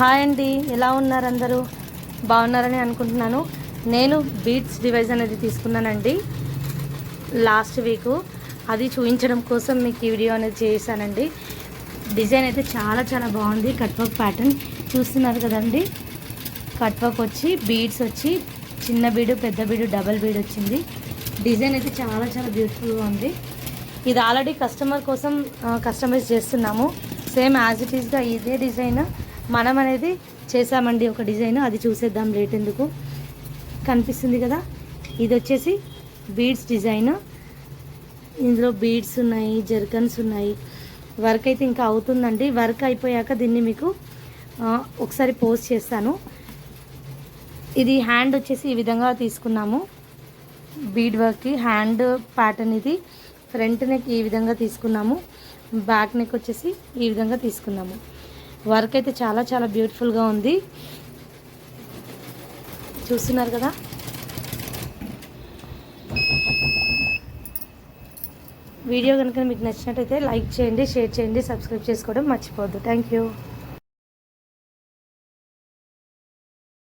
Hi అండి, ఎలా ఉన్నారు అందరూ? బాగున్నారని అనుకుంటున్నాను. నేను బీడ్స్ డివైస్ అనేది తీసుకున్నానండి లాస్ట్ వీక్. అది చూపించడం కోసం మీకు ఈ వీడియో అనేది చేశానండి. డిజైన్ అయితే చాలా చాలా బాగుంది. కట్ వర్క్ ప్యాటర్న్ చూస్తున్నారు కదండి. కట్ వర్క్ వచ్చి బీడ్స్ వచ్చి చిన్న బీడు, పెద్ద బీడు, డబల్ బీడ్ వచ్చింది. డిజైన్ అయితే చాలా చాలా బ్యూటిఫుల్గా ఉంది. ఇది ఆల్రెడీ కస్టమర్ కోసం కస్టమైజ్ చేస్తున్నాము. సేమ్ యాజ్ ఇట్ ఈస్గా ఇదే డిజైన్ మనం అనేది చేసామండి. ఒక డిజైన్ అది చూసేద్దాం. రేట్ ఎందుకు కనిపిస్తుంది కదా. ఇది వచ్చేసి బీడ్స్ డిజైన్. ఇందులో బీడ్స్ ఉన్నాయి, జర్కన్స్ ఉన్నాయి. వర్క్ అయితే ఇంకా అవుతుందండి. వర్క్ అయిపోయాక దీన్ని మీకు ఒకసారి పోస్ట్ చేస్తాను. ఇది హ్యాండ్ వచ్చేసి ఈ విధంగా తీసుకున్నాము. బీడ్ వర్క్కి హ్యాండ్ ప్యాటర్న్ ఇది. ఫ్రంట్ నెక్ ఈ విధంగా తీసుకున్నాము. బ్యాక్ నెక్ వచ్చేసి ఈ విధంగా తీసుకున్నాము. వర్క్ అయితే చాలా చాలా బ్యూటిఫుల్గా ఉంది. చూస్తున్నారు కదా. వీడియో కనుక మీకు నచ్చినట్టయితే లైక్ చేయండి, షేర్ చేయండి, సబ్స్క్రైబ్ చేసుకోవడం మర్చిపోవద్దు. Thank you.